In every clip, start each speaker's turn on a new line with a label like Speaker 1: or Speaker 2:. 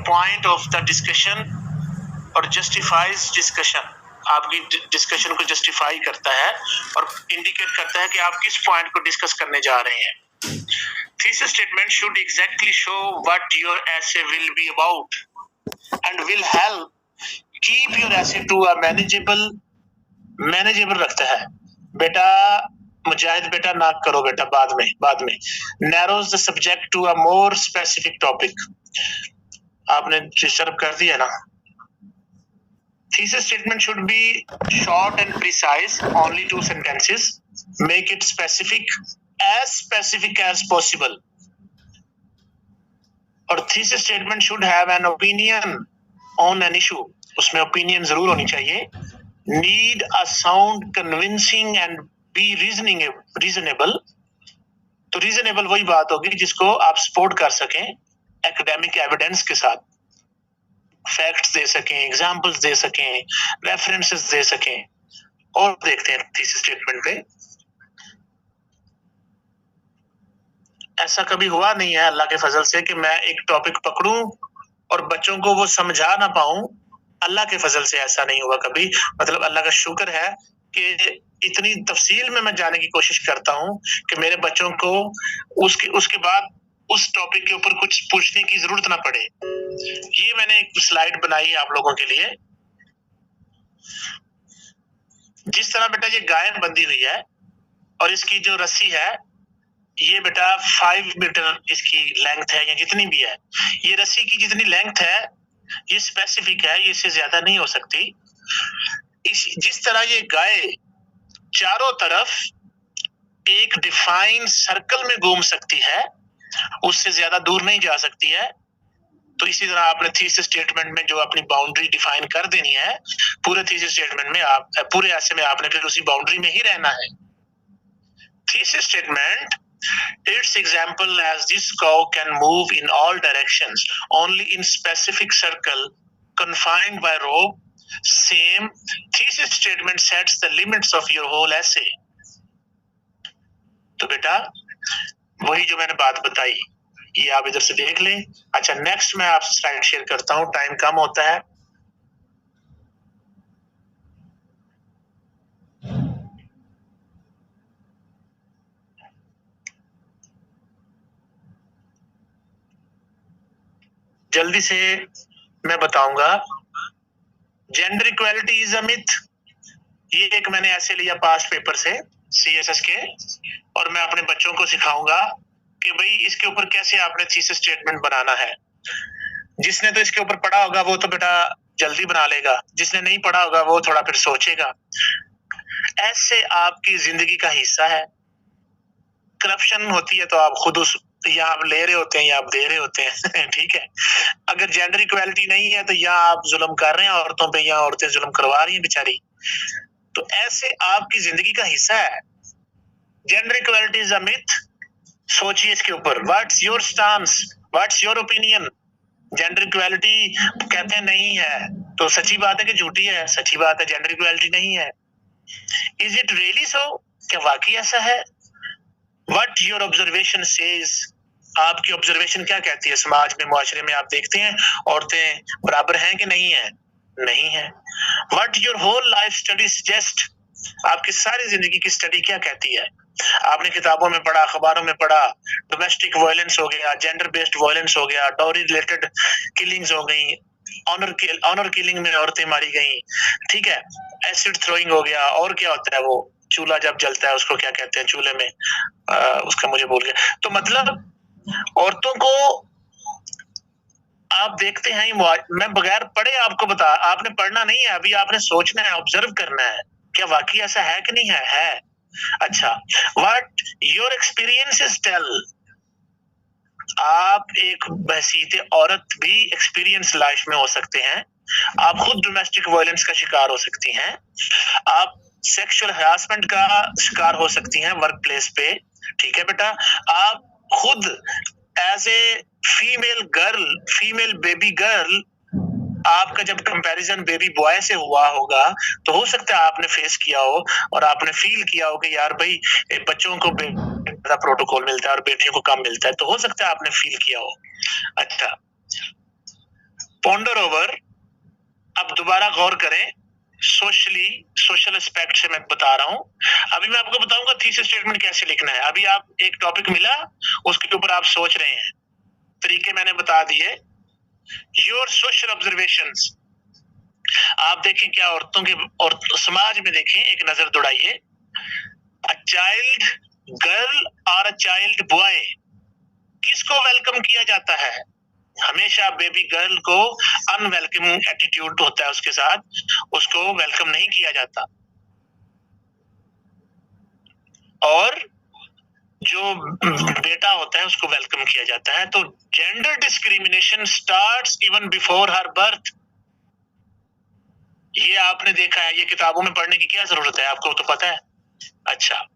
Speaker 1: Point of the discussion और justifies discussion, आपकी discussion को जस्टिफाई करता है और इंडिकेट करता है कि आप किस पॉइंट को डिस्कस करने जा रहे हैं। Thesis statement should exactly show what your essay will be about and will help keep your essay to a manageable रखता है। बेटा मुजाहिद बेटा ना करो बेटा, बाद में narrows the subject to a more specific topic. आपने डिस्टर्ब कर दिया ना। Thesis statement should be short and precise, only 2 sentences. Make it specific as possible. और thesis statement should have an opinion on an issue. उसमें opinion जरूर होनी चाहिए। Need a sound, convincing and be reasonable. तो reasonable वही बात होगी जिसको आप support कर सकें academic evidence के साथ, फैक्ट्स दे सकें, एग्जाम्पल्स दे सकें, रेफरेंसेस दे सकें। और देखते हैं थीसिस स्टेटमेंट पे। ऐसा कभी हुआ नहीं है अल्लाह के फजल से कि मैं एक टॉपिक पकड़ूं और बच्चों को वो समझा ना पाऊं। अल्लाह के फजल से ऐसा नहीं हुआ कभी। मतलब अल्लाह का शुक्र है कि इतनी तफसील में मैं जाने की कोशिश करता हूं कि मेरे बच्चों को उसके बाद उस टॉपिक के ऊपर कुछ पूछने की जरूरत ना पड़े। ये मैंने एक स्लाइड बनाई है आप लोगों के लिए। जिस तरह बेटा ये गाय बंधी हुई है और इसकी जो रस्सी है ये बेटा 5 मीटर इसकी लेंथ है या जितनी भी है। ये रस्सी की जितनी लेंथ है ये स्पेसिफिक है, ये इससे ज्यादा नहीं हो सकती। जिस तरह ये गाय चारों तरफ एक डिफाइंड सर्कल में घूम सकती है, उससे ज्यादा दूर नहीं जा सकती है। तो इसी तरह आपने थीसिस स्टेटमेंट में जो अपनी बाउंड्री डिफाइन कर देनी है, पूरे थीसिस स्टेटमेंट में आप पूरे ऐसे में आपने फिर उसी बाउंड्री में ही रहना है। Thesis statement, its example as this cow can move in all directions only in specific circle confined by rope. Same thesis statement sets the limits of your whole essay. तो बेटा वही जो मैंने बात बताई ये आप इधर से देख लें। अच्छा, नेक्स्ट मैं आपसे स्लाइड शेयर करता हूं, टाइम कम होता है। जल्दी से मैं बताऊंगा। Gender equality is a myth, ये एक मैंने ऐसे लिया पास्ट पेपर से CSS के, और मैं अपने बच्चों को सिखाऊंगा कि भाई इसके ऊपर कैसे आपने थीसिस स्टेटमेंट बनाना है। जिसने तो इसके ऊपर पढ़ा होगा वो तो बेटा जल्दी बना लेगा, जिसने नहीं पढ़ा होगा वो थोड़ा फिर सोचेगा। ऐसे आपकी जिंदगी का हिस्सा है। करप्शन होती है तो आप खुद या आप ले रहे होते हैं या आप दे रहे होते हैं ठीक है। अगर जेंडर इक्वालिटी नहीं है तो या आप जुल्म कर रहे हैं औरतों पे या औरतें जुल्म करवा रही हैं बेचारी। तो ऐसे आपकी जिंदगी का हिस्सा है। Gender equality is a myth, सोचिए इसके ऊपर। What's your stance, what's your opinion. Gender equality कहते हैं नहीं है, तो सच्ची बात है कि झूठी है? सच्ची बात है, जेंडर इक्वालिटी नहीं है। इज इट रियली सो, क्या वाकई ऐसा है? व्हाट योर ऑब्जर्वेशन सेज, आपकी ऑब्जर्वेशन क्या कहती है? समाज में, मुआशरे में आप देखते हैं औरतें बराबर हैं कि नहीं है? नहीं है। What your whole life study suggest, आपकी सारी जिंदगी की स्टडी क्या कहती है? आपने किताबों में पढ़ा, अखबारों में पढ़ा, डोमेस्टिक वायलेंस हो गया, जेंडर बेस्ड वायलेंस हो गया, डॉरी रिलेटेड किलिंग्स हो गई, ऑनर किलिंग में औरतें मारी गई, ठीक है, एसिड थ्रोइंग हो गया, और क्या होता है वो चूल्हा जब जलता है उसको क्या कहते हैं चूल्हे में, उसका मुझे भूल गया। तो मतलब औरतों को आप देखते हैं, मैं बगैर पढ़े आपको बता, आपने पढ़ना नहीं है अभी, आपने सोचना है, ऑब्जर्व करना है, क्या वाकई ऐसा है कि नहीं है? है। अच्छा, व्हाट योर एक्सपीरियंसेस टेल, आप एक बहसीते औरत भी एक्सपीरियंस लाइफ में हो सकते हैं। आप खुद डोमेस्टिक वायलेंस का शिकार हो सकती हैं, आप सेक्सुअल हरासमेंट का शिकार हो सकती हैं वर्क प्लेस पे, ठीक है बेटा। आप खुद as a female girl, female baby girl, आपका जब कंपैरिजन बेबी बॉय से हुआ होगा तो हो सकता है आपने फेस किया हो और आपने फील किया हो कि यार भाई बच्चों को ज्यादा प्रोटोकॉल मिलता है और बेटियों को कम मिलता है, तो हो सकता है आपने फील किया हो। अच्छा, पॉन्डर ओवर, अब दोबारा गौर करें, सोशल एस्पेक्ट से मैं बता रहा हूं। अभी मैं आपको बताऊंगा थीसिस स्टेटमेंट कैसे लिखना है। अभी आप एक टॉपिक मिला, उसके ऊपर आप सोच रहे हैं, तरीके मैंने बता दिए। योर सोशल ऑब्जर्वेशंस, आप देखें क्या औरतों के और समाज में देखें, एक नजर दौड़ाइए। अ चाइल्ड गर्ल और अ चाइल्ड बॉय, किसको वेलकम किया जाता है? हमेशा बेबी गर्ल को अनवेलकम एटीट्यूड होता है उसके साथ, उसको वेलकम नहीं किया जाता। और जो बेटा होता है उसको वेलकम किया जाता है। तो gender discrimination starts even before her birth. ये आपने देखा है, ये किताबों में पढ़ने की क्या जरूरत है, आपको तो पता है। अच्छा,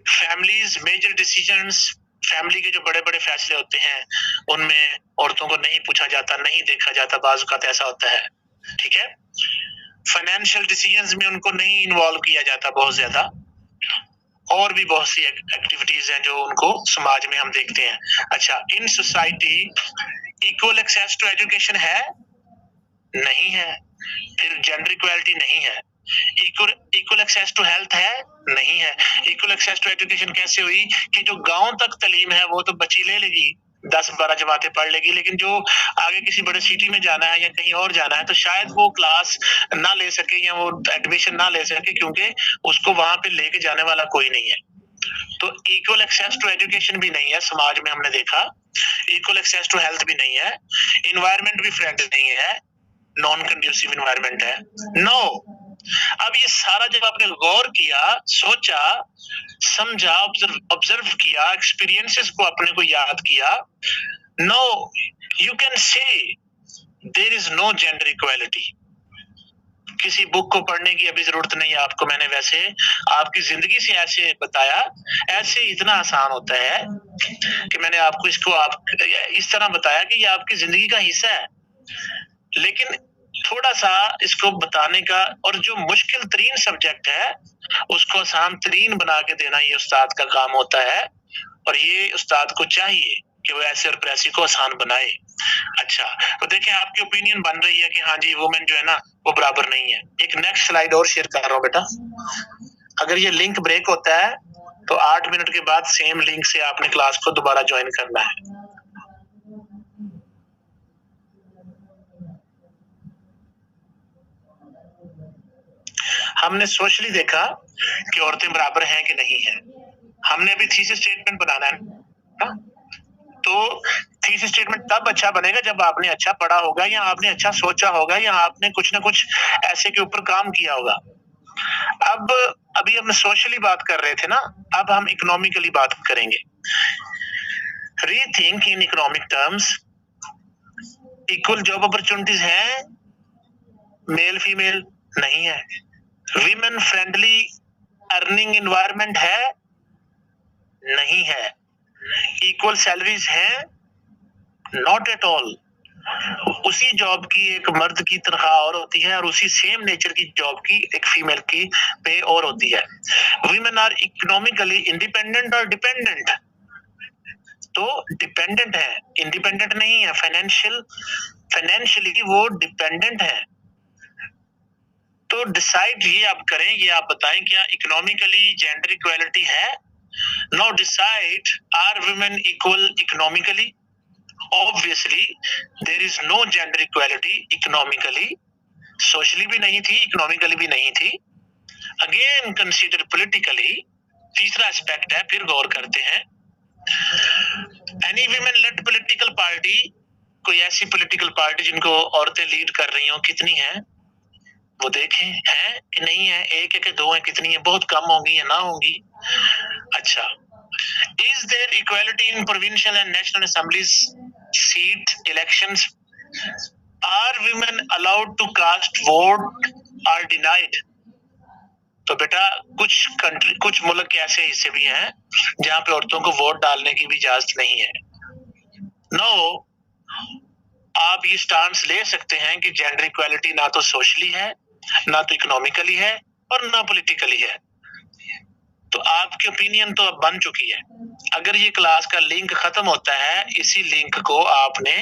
Speaker 1: फैमिलीज मेजर डिसीजंस, फैमिली के जो बड़े बड़े फैसले होते हैं उनमें औरतों को नहीं पूछा जाता, नहीं देखा जाता, बाज़ औक़ात ऐसा होता है, ठीक है। फाइनेंशियल डिसीजंस में उनको नहीं इन्वॉल्व किया जाता बहुत ज्यादा, और भी बहुत सी एक्टिविटीज हैं जो उनको समाज में हम देखते हैं। अच्छा, in society equal access to education है? नहीं है। फिर जेंडर इक्वालिटी नहीं है। इक्वल एक्सेस टू हेल्थ है? नहीं है। इक्वल एक्सेस टू एजुकेशन कैसे हुई कि जो गांव तक तालीम है वो तो बच्ची ले लेगी, 10-12 जमातें पढ़ लेगी, लेकिन जो आगे किसी बड़े सिटी में जाना है या कहीं और जाना है तो शायद वो क्लास ना ले सके या वो एडमिशन ना ले सके, क्योंकि उसको वहां पे लेके जाने वाला कोई नहीं है। तो इक्वल एक्सेस टू एजुकेशन भी नहीं है समाज में, हमने देखा। इक्वल एक्सेस टू हेल्थ भी नहीं है। इन्वायरमेंट भी फ्रेंडली नहीं है, नॉन कंड्यूसिव इन्वायरमेंट है। नो, अब ये सारा जब आपने गौर किया, सोचा, समझा, ऑब्जर्व किया, एक्सपीरियंसेस को अपने को याद किया, no you can say there is no gender equality. किसी बुक को पढ़ने की अभी जरूरत नहीं है आपको, मैंने वैसे आपकी जिंदगी से ऐसे बताया, ऐसे इतना आसान होता है कि मैंने आपको इसको आप इस तरह बताया कि ये आपकी जिंदगी का हिस्सा है। लेकिन थोड़ा सा इसको बताने का, और जो मुश्किल तरीन सब्जेक्ट है उसको आसान तरीन बना के देना ये उस्ताद का काम होता है, और ये उस्ताद को चाहिए कि वो ऐसे और प्रेसी को आसान बनाए। अच्छा, तो देखें आपकी ओपिनियन बन रही है कि हाँ जी वुमेन जो है ना वो बराबर नहीं है। एक नेक्स्ट स्लाइड और शेयर कर रहा हूँ बेटा। अगर ये लिंक ब्रेक होता है तो 8 मिनट के बाद सेम लिंक से आपने क्लास को दोबारा ज्वाइन करना है। हमने सोशली देखा कि औरतें बराबर हैं कि नहीं है। हमने अभी थीसिस स्टेटमेंट बनाना है ना? तो थीसिस स्टेटमेंट तब अच्छा बनेगा जब आपने अच्छा पढ़ा होगा, या आपने अच्छा सोचा होगा, या आपने कुछ ना कुछ ऐसे के ऊपर काम किया होगा। अब अभी हम सोशली बात कर रहे थे ना, अब हम इकोनॉमिकली बात करेंगे। Rethink in economic terms, equal job opportunities है? मेल फीमेल नहीं है। विमेन फ्रेंडली अर्निंग एनवायरनमेंट है? नहीं है। इक्वल सैलरीज है? Not at all. उसी जॉब की एक मर्द की तनख्वाह और होती है और उसी सेम नेचर की जॉब की एक फीमेल की पे और होती है। वीमेन आर इकोनॉमिकली इंडिपेंडेंट और डिपेंडेंट, तो डिपेंडेंट है, इंडिपेंडेंट नहीं है। फाइनेंशियली वो डिपेंडेंट है। तो डिसाइड ये आप करें, ये आप बताएं क्या इकोनॉमिकली जेंडर इक्वालिटी है? No, decide are women equal economically? Obviously there is no gender equality economically, socially भी नहीं थी, economically भी नहीं थी। Again consider politically, तीसरा एस्पेक्ट है, फिर गौर करते हैं। Any women led political party, कोई ऐसी पॉलिटिकल पार्टी जिनको औरतें लीड कर रही हो, कितनी है वो देखें, है कि नहीं है, एक है कि दो है, कितनी है, बहुत कम होंगी या ना होंगी। अच्छा, is there equality in provincial and national assemblies seat elections? Are women allowed to cast vote or denied? तो बेटा कुछ मुल्क ऐसे हिस्से भी हैं जहां पे औरतों को वोट डालने की भी इजाजत नहीं है। नो, आप ये स्टांस ले सकते हैं कि जेंडर इक्वालिटी ना तो सोशली है, ना तो इकोनॉमिकली है, और ना पॉलिटिकली है। तो आपकी ओपिनियन तो अब बन चुकी है। अगर ये क्लास का लिंक खत्म होता है, इसी लिंक को आपने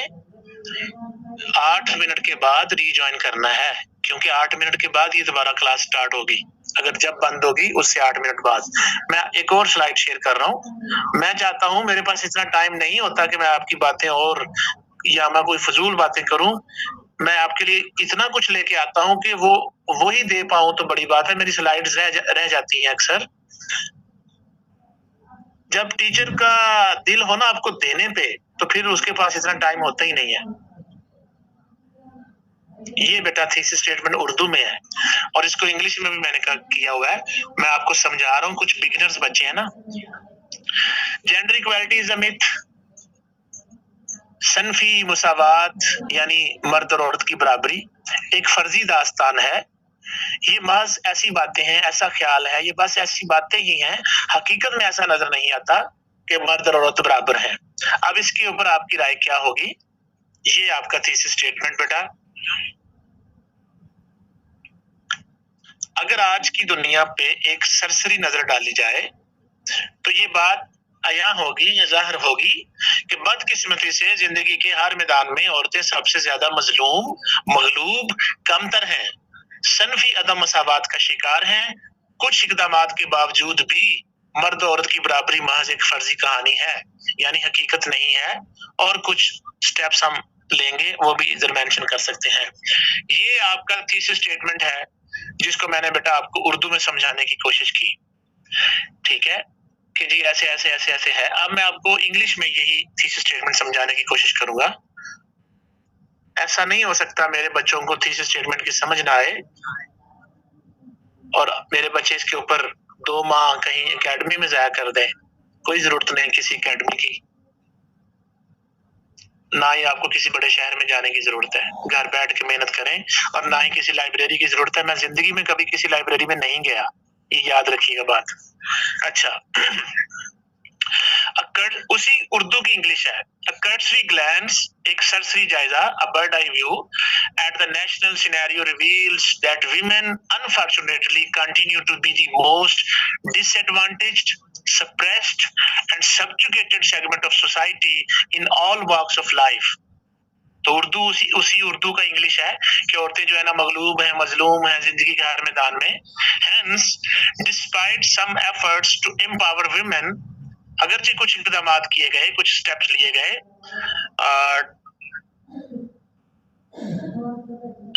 Speaker 1: 8 मिनट के बाद रीजॉइन करना है, क्योंकि 8 मिनट के बाद ये दोबारा क्लास स्टार्ट होगी। अगर जब बंद होगी उससे 8 मिनट बाद। मैं एक और स्लाइड शेयर कर रहा हूँ। मैं चाहता हूँ, मेरे पास इतना टाइम नहीं होता कि मैं आपकी बातें और या मैं कोई फजूल बातें करूं। मैं आपके लिए इतना कुछ लेके आता हूं कि वो ही दे पाऊं तो बड़ी बात है। मेरी स्लाइड्स रह जाती हैं अक्सर। जब टीचर का दिल हो ना आपको देने पे, तो फिर उसके पास इतना टाइम होता ही नहीं है। ये बेटा थीसिस स्टेटमेंट उर्दू में है और इसको इंग्लिश में भी मैंने किया हुआ है। मैं आपको समझा रहा हूँ, कुछ बिगिनर्स बच्चे हैं ना। Gender equality is a myth. सनफी मुसावात यानी मर्द और औरत की बराबरी एक फर्जी दास्तान है। ये महज ऐसी बातें हैं, ऐसा ख्याल है, ये बस ऐसी बातें ही हैं। हकीकत में ऐसा नजर नहीं आता कि मर्द और औरत बराबर हैं। अब इसके ऊपर आपकी राय क्या होगी? ये आपका थीसिस स्टेटमेंट बेटा। अगर आज की दुनिया पे एक सरसरी नजर डाली जाए तो ये बात अया होगी या जाहिर होगी कि बदकिस्मती से जिंदगी के हर मैदान में औरतें सबसे ज्यादा मजलूम, मगलूब, कमतर हैं, सनफी अदम मसावात का शिकार हैं। कुछ इकदामात के बावजूद भी मर्द औरत की बराबरी महज एक फर्जी कहानी है, यानी हकीकत नहीं है। और कुछ स्टेप्स हम लेंगे, वो भी इधर मेंशन कर सकते हैं। ये आपका थीसिस स्टेटमेंट है, जिसको मैंने बेटा आपको उर्दू में समझाने की कोशिश की। ठीक है कि जी ऐसे ऐसे ऐसे ऐसे है। अब मैं आपको इंग्लिश में यही थीसिस स्टेटमेंट समझाने की कोशिश करूंगा। ऐसा नहीं हो सकता मेरे बच्चों को थीसिस स्टेटमेंट की समझ ना आए और मेरे बच्चे इसके ऊपर 2 माह कहीं एकेडमी में जाया कर दें। कोई जरूरत नहीं किसी एकेडमी की, ना ही आपको किसी बड़े शहर में जाने की जरूरत है। घर बैठ के मेहनत करें, और ना ही किसी लाइब्रेरी की जरूरत है। मैं जिंदगी में कभी किसी लाइब्रेरी में नहीं गया, ये याद रखिएगा बात। अच्छा उसी उर्दू की इंग्लिश है। A cursory glance, एक सरसरी जायजा, a bird eye view at the national scenario reveals that women unfortunately continue to be the most disadvantaged, suppressed and subjugated segment of society in all walks of life. तो उर्दू उसी उर्दू का English है कि औरतें जो है ना मगलूब है, मजलूम है जिंदगी के हर मैदान में। Hence, despite some efforts to empower women, अगरचे कुछ इकदामात किए गए, कुछ स्टेप्स लिए गए,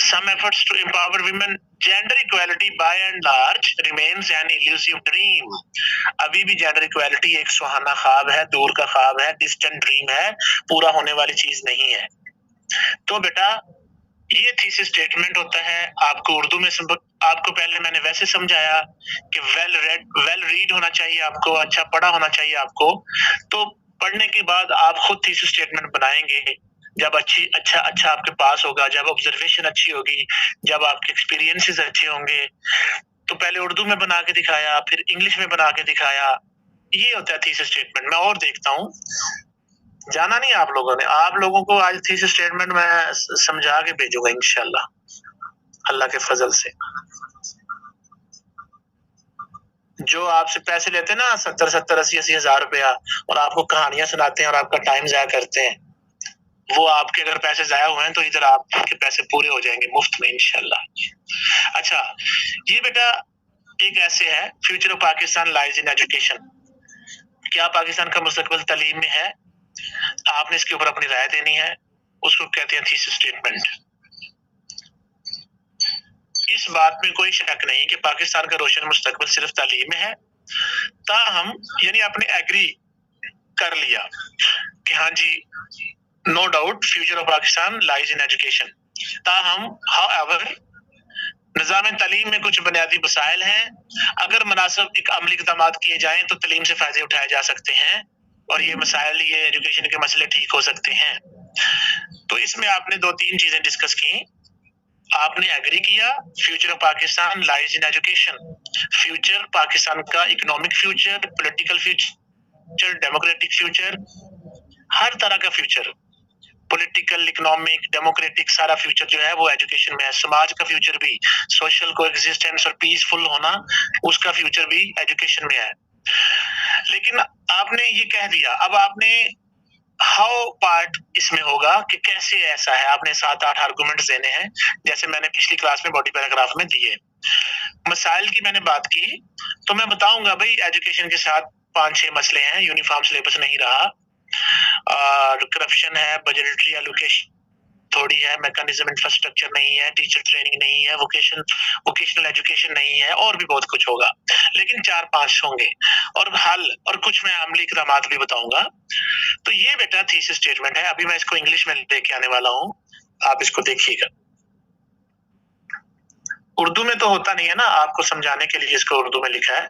Speaker 1: some efforts to empower women, gender equality by and large remains an elusive dream. अभी भी जेंडर इक्वालिटी एक सुहाना ख्वाब है, दूर का ख्वाब है, डिस्टेंट ड्रीम है, पूरा होने वाली चीज नहीं है। तो बेटा ये थीसिस स्टेटमेंट होता है। आपको उर्दू में आपको पहले मैंने वैसे समझाया कि वेल रीड होना चाहिए, आपको अच्छा पढ़ा होना चाहिए आपको। तो पढ़ने के बाद आप खुद थीसिस स्टेटमेंट बनाएंगे। जब अच्छा आपके पास होगा, जब ऑब्जर्वेशन अच्छी होगी, जब आपके एक्सपीरियंसेस अच्छे होंगे। तो पहले उर्दू में बना के दिखाया, फिर इंग्लिश में बना के दिखाया। ये होता है थीसिस स्टेटमेंट। मैं और देखता हूँ, जाना नहीं आप लोगों ने। आप लोगों को आज थीसिस स्टेटमेंट मैं समझा के भेजूंगा इंशाल्लाह, अल्लाह के फजल से। जो आपसे पैसे लेते हैं ना 70-70, 80-80 हजार रुपया, और आपको कहानियां सुनाते हैं और आपका टाइम जाया करते हैं, वो आपके अगर पैसे जाया हुए हैं तो इधर आपके पैसे पूरे हो जाएंगे मुफ्त में इंशाल्लाह। अच्छा ये बेटा एक ऐसे है, future of Pakistan lies in education. क्या पाकिस्तान का मुस्तकबिल तालीम में है? आपने इसके ऊपर अपनी राय देनी है। उसको कहते हैं थीसिस स्टेटमेंट। इस बात में कोई शक नहीं कि पाकिस्तान का रोशन मुस्तकबिल सिर्फ तालीम में है। ताहम यानी आपने एग्री कर लिया कि हाँ जी, no doubt future of Pakistan lies in education. ताहम हाउएवर निज़ाम तालीम में कुछ बुनियादी मसाइल हैं। अगर मुनासिब अमली इक़दाम किए जाएं तो तालीम से फायदे उठाए जा सकते हैं, और ये मसाइल, ये एजुकेशन के मसले ठीक हो सकते हैं। तो इसमें आपने 2-3 चीजें डिस्कस की। आपने एग्री किया future of Pakistan lies in education. Future Pakistan का economic future, political future, democratic future, हर तरह का फ्यूचर, पॉलिटिकल, इकोनॉमिक, डेमोक्रेटिक, सारा फ्यूचर जो है वो एजुकेशन में है। समाज का फ्यूचर भी, सोशल कोएग्जिस्टेंस और पीसफुल होना, उसका फ्यूचर भी एजुकेशन में है। लेकिन आपने ये कह दिया, अब आपने हाउ पार्ट इसमें होगा कि कैसे ऐसा है, आपने 7-8 आर्गुमेंट्स देने हैं, जैसे मैंने पिछली क्लास में बॉडी पैराग्राफ में दिए। मसाइल की मैंने बात की, तो मैं बताऊंगा भाई एजुकेशन के साथ 5-6 मसले हैं। यूनिफॉर्म सिलेबस नहीं रहा, और करप्शन है, बजटरी एलोकेशन थोड़ी है, मैकेनिज्म इंफ्रास्ट्रक्चर नहीं है, टीचर ट्रेनिंग नहीं है, वोकेशनल एजुकेशन नहीं है, और भी बहुत कुछ होगा, लेकिन 4-5 होंगे। और हल और कुछ मैं अमली इक़दामात भी बताऊंगा। तो ये बेटा थीसिस स्टेटमेंट है। अभी मैं इसको इंग्लिश में लेके आने वाला हूँ, आप इसको देखिएगा। उर्दू में तो होता नहीं है ना, आपको समझाने के लिए इसको उर्दू में लिखा है।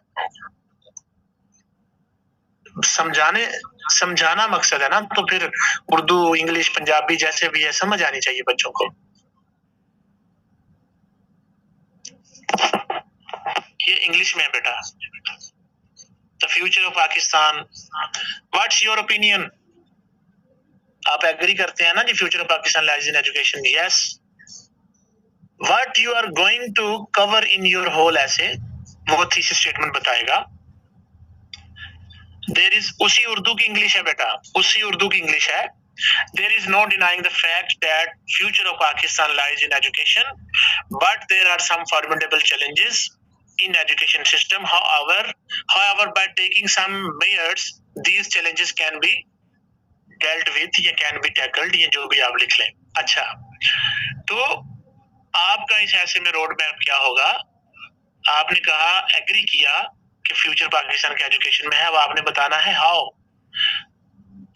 Speaker 1: समझाना मकसद है ना, तो फिर उर्दू, इंग्लिश, पंजाबी जैसे भी है समझ आनी चाहिए बच्चों को। ये इंग्लिश में है बेटा। The future of Pakistan, what's your opinion? आप एग्री करते हैं ना जी, future of Pakistan lies in education? Yes. What you are going to cover in your whole ऐसे, वो थीसिस स्टेटमेंट बताएगा। देयर इज, उसी उर्दू की इंग्लिश है बेटा, उसी उर्दू की इंग्लिश है। There is no denying the fact that future of Pakistan lies in education, but there are some formidable challenges in education system. However, by taking some measures, these challenges can be dealt with या can be tackled, ये जो भी आप लिख लें। अच्छा, तो आपका इस ऐसे में रोड मैप क्या होगा? आपने कहा, एग्री किया कि फ्यूचर पाकिस्तान के एजुकेशन में है, अब आपने बताना है हाउ।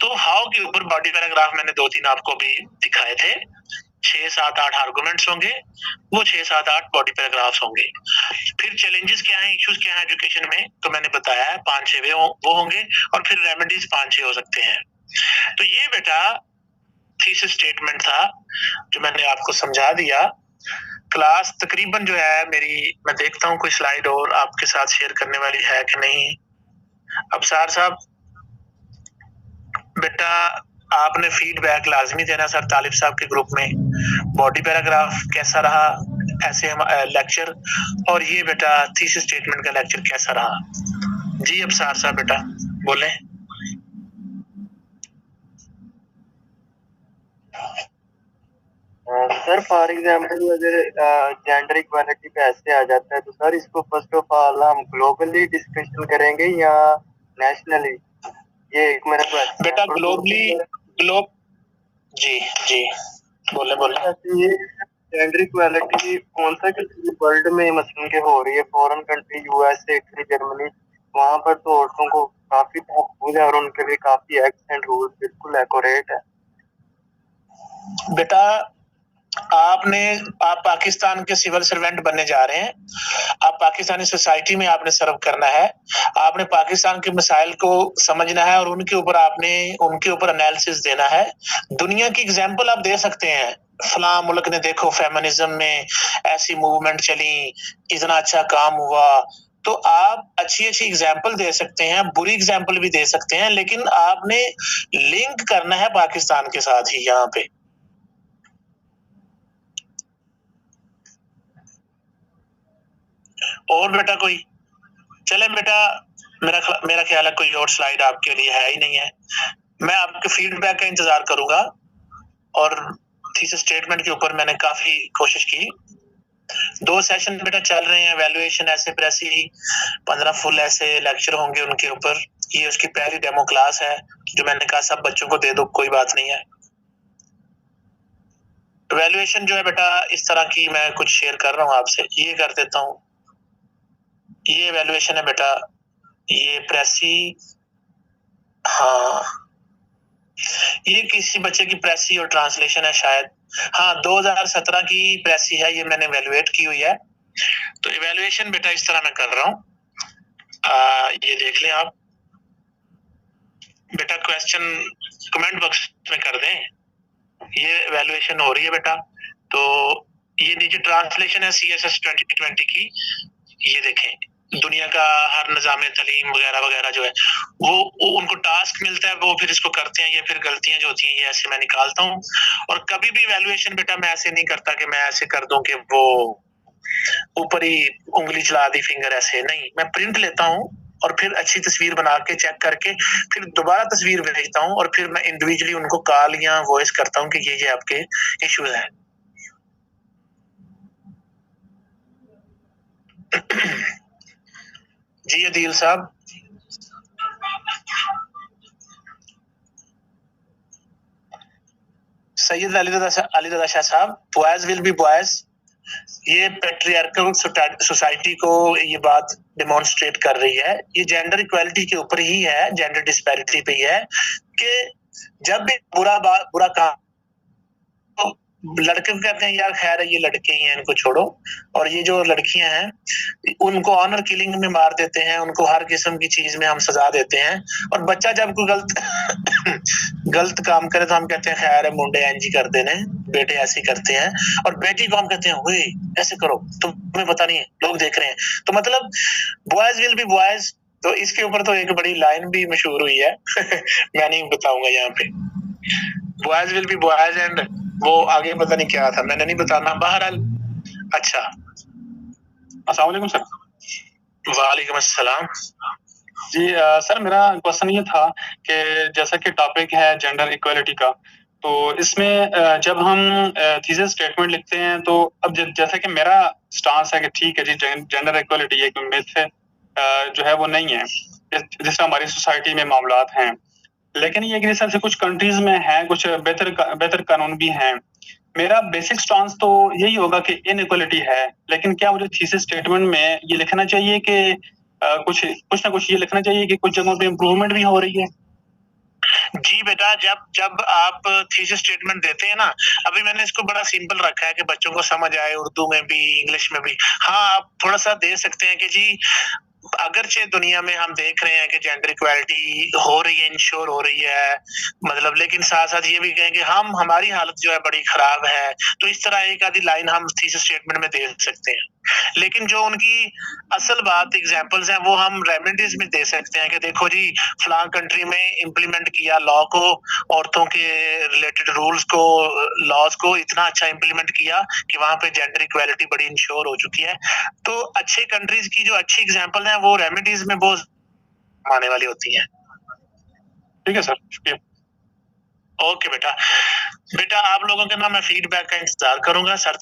Speaker 1: तो हाउ के ऊपर बॉडी पैराग्राफ मैंने 2-3 आपको भी दिखाए थे। 6-7-8 आर्गुमेंट्स होंगे, वो 6-7-8 बॉडी पैराग्राफ्स होंगे। फिर चैलेंजेस क्या हैं, इश्यूज क्या हैं एजुकेशन में, तो मैंने बताया है 5-6 वो होंगे, और फिर रेमेडीज 5-6 हो सकते हैं। तो ये बेटा थीसिस स्टेटमेंट था जो मैंने आपको समझा दिया। क्लास तकरीबन जो है मेरी, मैं देखता हूँ कोई स्लाइड और आपके साथ शेयर करने वाली है कि नहीं। अबसार साहब, बेटा आपने फीडबैक लाजमी देना सर तालिब साहब के ग्रुप में। बॉडी पैराग्राफ कैसा रहा ऐसे हम लेक्चर, और ये बेटा थीसिस स्टेटमेंट का लेक्चर कैसा रहा? जी अबसार साहब बेटा बोले।
Speaker 2: सर फॉर एग्जांपल अगर जेंडर इक्वालिटी पे ऐसे आ जाता है, तो सर इसको फर्स्ट ऑफ ऑल हम ग्लोबली डिस्कशन करेंगे या नेशनली? ये एक मेरा क्वेश्चन
Speaker 1: बेटा ग्लोब जी जी बोले।
Speaker 2: ये जेंडर इक्वालिटी कौन सा किसी वर्ल्ड में मसलन के हो रही है? Foreign country, USA, Italy, Germany, वहां पर तो औरतों को काफी तहफ़्फ़ुज़ है और उनके लिए काफी एक्ट्स एंड रूल्स बिल्कुल एक्यूरेट है।
Speaker 1: बेटा आप पाकिस्तान के सिविल सर्वेंट बनने जा रहे हैं, आप पाकिस्तानी सोसाइटी में आपने सर्व करना है, आपने पाकिस्तान के मसाइल को समझना है और उनके ऊपर एनालिसिस देना है। दुनिया की एग्जाम्पल आप दे सकते हैं, फलां मुल्क ने देखो फेमिनिज्म में ऐसी मूवमेंट चली, इतना अच्छा काम हुआ। तो आप अच्छी एग्जाम्पल दे सकते हैं, बुरी एग्जाम्पल भी दे सकते हैं, लेकिन आपने लिंक करना है पाकिस्तान के साथ ही यहाँ पे। और बेटा कोई चले बेटा, मेरा ख्याल है कोई और स्लाइड आपके लिए है ही नहीं है। मैं आपके फीडबैक का इंतजार करूंगा, और थीसिस स्टेटमेंट के ऊपर मैंने काफी कोशिश की। 2 सेशन बेटा चल रहे हैं, वैल्यूएशन ऐसे प्रेसी 15 फुल ऐसे लेक्चर होंगे उनके ऊपर। ये उसकी पहली डेमो क्लास है जो मैंने कहा सब बच्चों को दे दो, कोई बात नहीं है। वैल्यूएशन जो है बेटा इस तरह की मैं कुछ शेयर कर रहा हूँ आपसे, ये कर देता हूँ। ये वैल्यूएशन है बेटा, ये प्रेसी, हाँ ये किसी बच्चे की प्रेसी और ट्रांसलेशन है शायद, हाँ 2017 की प्रेसी है, ये मैंने वैल्यूएट की हुई है। तो इवैल्यूएशन बेटा इस तरह मैं कर रहा हूँ, ये देख लें आप बेटा, क्वेश्चन कमेंट बॉक्स में कर दें। ये वैल्यूएशन हो रही है बेटा, तो ये नीचे ट्रांसलेशन है CSS 2020 की। ये देखें दुनिया का हर निज़ाम तालीम वगैरह वगैरह जो है वो उनको टास्क मिलता है, वो फिर इसको करते हैं। ये फिर गलतियां जो होती हैं ये ऐसे मैं निकालता हूँ। और कभी भी वैल्यूएशन बेटा मैं ऐसे नहीं करता कि मैं ऐसे कर दूं कि वो ऊपर ही उंगली चला दी, फिंगर ऐसे नहीं, मैं प्रिंट लेता हूँ और फिर अच्छी तस्वीर बना के चेक करके फिर दोबारा तस्वीर भेजता हूँ और फिर मैं इंडिविजुअली उनको कॉल या वॉइस करता हूँ कि ये आपके इश्यूज हैं। जी अदील साहब। सैयद अली रजा शाह साहब, बॉयज विल बी बॉयज, ये पेट्रियार्कल सोसाइटी को ये बात डेमोन्स्ट्रेट कर रही है। ये जेंडर इक्वालिटी के ऊपर ही है, जेंडर डिस्पैरिटी पे ही है कि जब भी बुरा काम तो लड़के को कहते हैं यार खैर ये लड़के ही हैं, इनको छोड़ो, और ये जो लड़कियां हैं उनको ऑनर किलिंग में मार देते हैं, उनको हर किस्म की चीज में हम सजा देते हैं। और बच्चा जब कोई गलत काम करे तो हम कहते हैं खैर है मुंडे एंजी कर देने, बेटे ऐसे करते हैं, और बेटी को हम कहते हैं हुए ऐसे करो, तुम्हें पता नहीं है लोग देख रहे हैं। तो मतलब बॉयज विल बी बॉयज, तो इसके ऊपर तो एक बड़ी लाइन भी मशहूर हुई है मैं नहीं बताऊंगा यहाँ पे। Boys will be boys and वो आगे पता नहीं क्या था, मैंने नहीं बताना। बहरहाल अच्छा,
Speaker 3: अस्सलाम वालेकुम सर।
Speaker 1: वालेकुम अस्सलाम।
Speaker 3: जी सर, मेरा क्वेश्चन ये था कि जैसा कि टॉपिक है जेंडर इक्वालिटी का, तो इसमें जब हम थीसिस स्टेटमेंट लिखते हैं तो अब जैसा कि मेरा स्टांस है कि ठीक है जी जेंडर इक्वालिटी एक मिथ है, जो है वो नहीं है जिस हमारी सोसाइटी में मामलात हैं। लेकिन ये एक हिसाब से कुछ कंट्रीज में है, कुछ बेहतर कानून भी हैं। मेरा बेसिक स्टांस तो यही होगा कि इनइक्वालिटी है, लेकिन क्या मुझे थीसिस स्टेटमेंट में ये लिखना चाहिए कि कुछ ना कुछ ये लिखना चाहिए कि कुछ जगहों पे इम्प्रूवमेंट भी हो रही है?
Speaker 1: जी बेटा, जब आप थीसिस स्टेटमेंट देते हैं ना, अभी मैंने इसको बड़ा सिंपल रखा है कि बच्चों को समझ आए, उर्दू में भी इंग्लिश में भी। हाँ, आप थोड़ा सा दे सकते हैं कि जी अगरचे दुनिया में हम देख रहे हैं कि जेंडर इक्वालिटी हो रही है, इंश्योर हो रही है, मतलब, लेकिन साथ साथ ये भी कहेंगे हमारी हालत जो है बड़ी खराब है। तो इस तरह एक आधी लाइन हम थीसिस स्टेटमेंट में दे सकते हैं। लेकिन जो उनकी असल बात एग्जांपल्स हैं वो हम रेमेडीज में दे सकते हैं कि देखो जी फलां कंट्री में इम्प्लीमेंट किया लॉ को, औरतों के रिलेटेड रूल्स को, लॉज को इतना अच्छा इम्प्लीमेंट किया कि वहां पे जेंडर इक्वालिटी बड़ी इंश्योर हो चुकी है। तो अच्छे कंट्रीज की जो अच्छी एग्जांपल है वो रेमेडीज में बहुत आने वाली होती है।
Speaker 3: ठीक है सर, शुक्रिया।
Speaker 1: ओके बेटा, आप लोगों के ना मैं फीडबैक का इंतजार करूंगा सर।